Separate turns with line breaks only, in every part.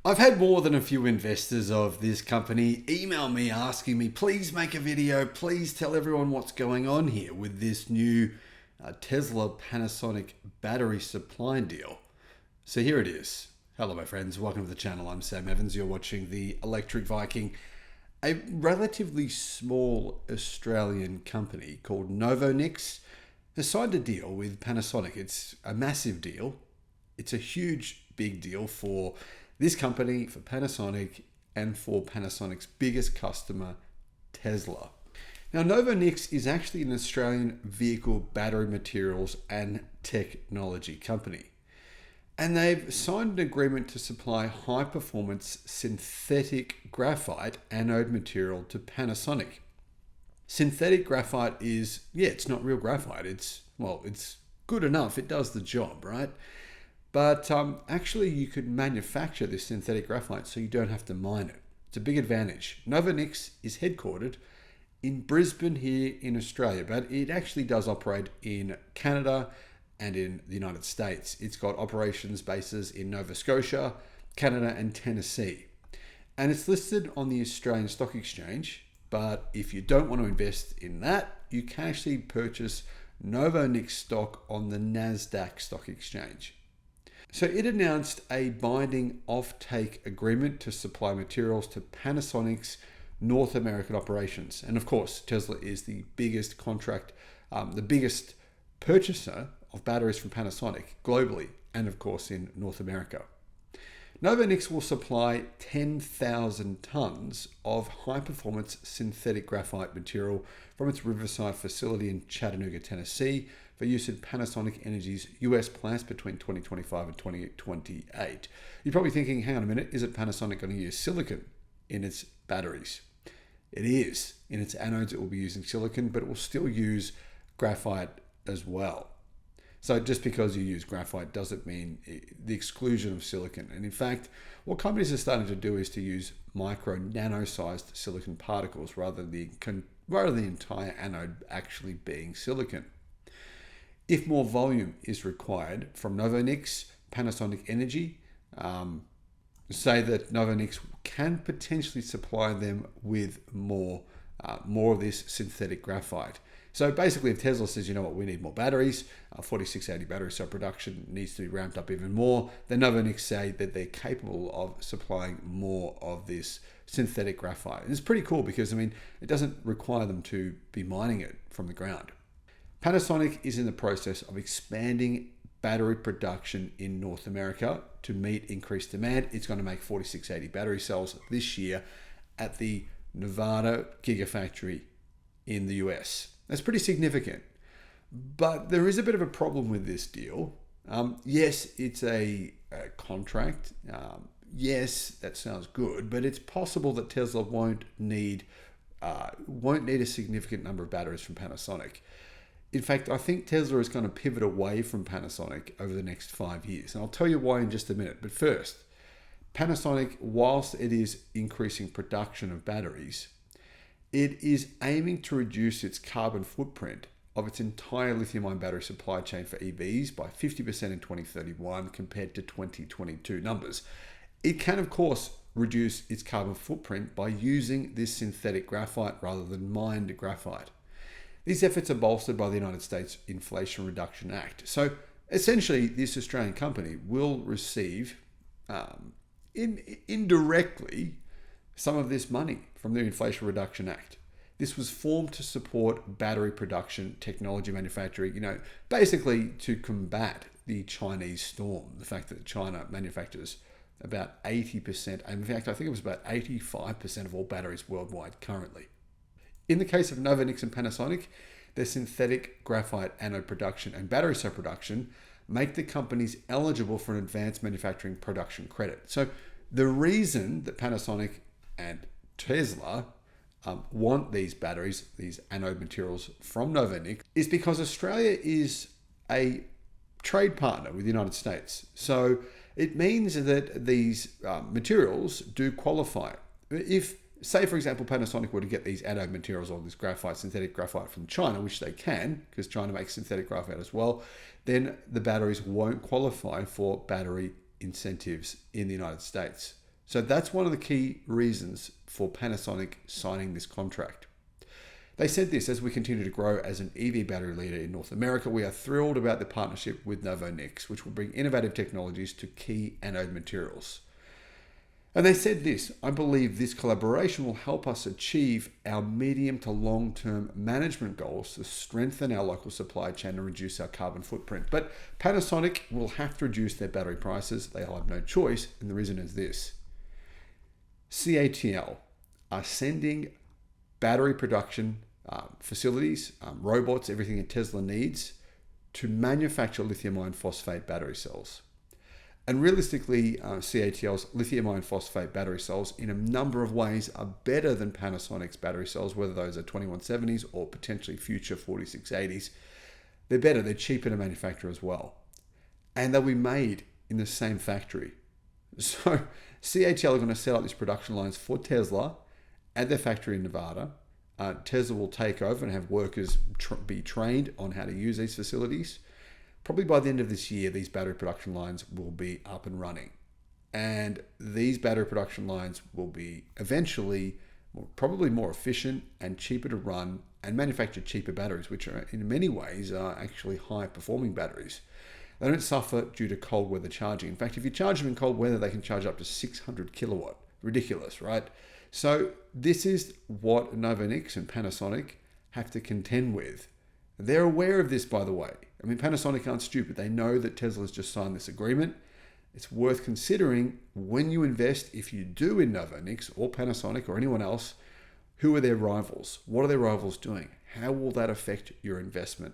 I've had more than a few investors of this company email me asking me, please make a video, please tell everyone what's going on here with this new Tesla Panasonic battery supply deal. So here it is. Hello my friends, welcome to the channel. I'm Sam Evans. You're watching the Electric Viking, a relatively small Australian company called Novonix has signed a deal with Panasonic. It's a massive deal. It's a huge, big deal for this company, for Panasonic, and for Panasonic's biggest customer, Tesla. Now, Novonix is actually an Australian vehicle battery materials and technology company. And they've signed an agreement to supply high-performance synthetic graphite anode material to Panasonic. Synthetic graphite is, it's not real graphite. It's good enough. It does the job, right? But actually, you could manufacture this synthetic graphite so you don't have to mine it. It's a big advantage. Novonix is headquartered in Brisbane here in Australia, but it actually does operate in Canada and in the United States. It's got operations bases in Nova Scotia, Canada, and Tennessee. And it's listed on the Australian Stock Exchange, but if you don't want to invest in that, you can actually purchase Novonix stock on the NASDAQ Stock Exchange. So it announced a binding off-take agreement to supply materials to Panasonic's North American operations. And of course, Tesla is the biggest the biggest purchaser of batteries from Panasonic globally, and of course in North America. Novonix will supply 10,000 tons of high-performance synthetic graphite material from its Riverside facility in Chattanooga, Tennessee, for use in Panasonic Energy's US plants between 2025 and 2028. You're probably thinking, hang on a minute, isn't Panasonic going to use silicon in its batteries? It is. In its anodes, it will be using silicon, but it will still use graphite as well. So just because you use graphite doesn't mean the exclusion of silicon. And in fact, what companies are starting to do is to use micro nano-sized silicon particles rather than the entire anode actually being silicon. If more volume is required from Novonix, Panasonic Energy, say that Novonix can potentially supply them with more of this synthetic graphite. So basically, if Tesla says, you know what, we need more batteries, 4680 battery cell production needs to be ramped up even more, then Novonix say that they're capable of supplying more of this synthetic graphite. And it's pretty cool because, it doesn't require them to be mining it from the ground. Panasonic is in the process of expanding battery production in North America to meet increased demand. It's going to make 4680 battery cells this year at the Nevada Gigafactory in the US. That's pretty significant. But there is a bit of a problem with this deal. Yes, it's a contract. Yes, that sounds good, but it's possible that Tesla won't need a significant number of batteries from Panasonic. In fact, I think Tesla is going to pivot away from Panasonic over the next 5 years. And I'll tell you why in just a minute. But first, Panasonic, whilst it is increasing production of batteries, it is aiming to reduce its carbon footprint of its entire lithium-ion battery supply chain for EVs by 50% in 2031 compared to 2022 numbers. It can, of course, reduce its carbon footprint by using this synthetic graphite rather than mined graphite. These efforts are bolstered by the United States Inflation Reduction Act. So essentially, this Australian company will receive indirectly some of this money from the Inflation Reduction Act. This was formed to support battery production, technology manufacturing, basically to combat the Chinese storm, the fact that China manufactures about 80%, and in fact, I think it was about 85% of all batteries worldwide currently. In the case of Novonix and Panasonic, their synthetic graphite anode production and battery cell production make the companies eligible for an advanced manufacturing production credit. So the reason that Panasonic and Tesla want these batteries, these anode materials from Novonix, is because Australia is a trade partner with the United States. So it means that these materials do qualify. If, say, for example, Panasonic were to get these anode materials or this graphite, synthetic graphite from China, which they can, because China makes synthetic graphite as well, then the batteries won't qualify for battery incentives in the United States. So that's one of the key reasons for Panasonic signing this contract. They said this: as we continue to grow as an EV battery leader in North America, we are thrilled about the partnership with Novonix, which will bring innovative technologies to key anode materials. And they said this: I believe this collaboration will help us achieve our medium to long-term management goals to strengthen our local supply chain and reduce our carbon footprint. But Panasonic will have to reduce their battery prices. They'll have no choice, and the reason is this: CATL are sending battery production facilities, robots, everything that Tesla needs to manufacture lithium iron phosphate battery cells. And realistically, CATL's lithium iron phosphate battery cells in a number of ways are better than Panasonic's battery cells, whether those are 2170s or potentially future 4680s. They're better, they're cheaper to manufacture as well. And they'll be made in the same factory. So CATL are going to set up these production lines for Tesla at their factory in Nevada. Tesla will take over and have workers be trained on how to use these facilities. Probably by the end of this year, these battery production lines will be up and running. And these battery production lines will be eventually probably more efficient and cheaper to run and manufacture cheaper batteries, which are in many ways are actually high performing batteries. They don't suffer due to cold weather charging. In fact, if you charge them in cold weather, they can charge up to 600 kilowatt. Ridiculous, right? So this is what Novonix and Panasonic have to contend with. They're aware of this, by the way. I mean, Panasonic aren't stupid. They know that Tesla's just signed this agreement. It's worth considering when you invest, if you do in Novonix or Panasonic or anyone else, who are their rivals? What are their rivals doing? How will that affect your investment?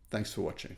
Thanks for watching.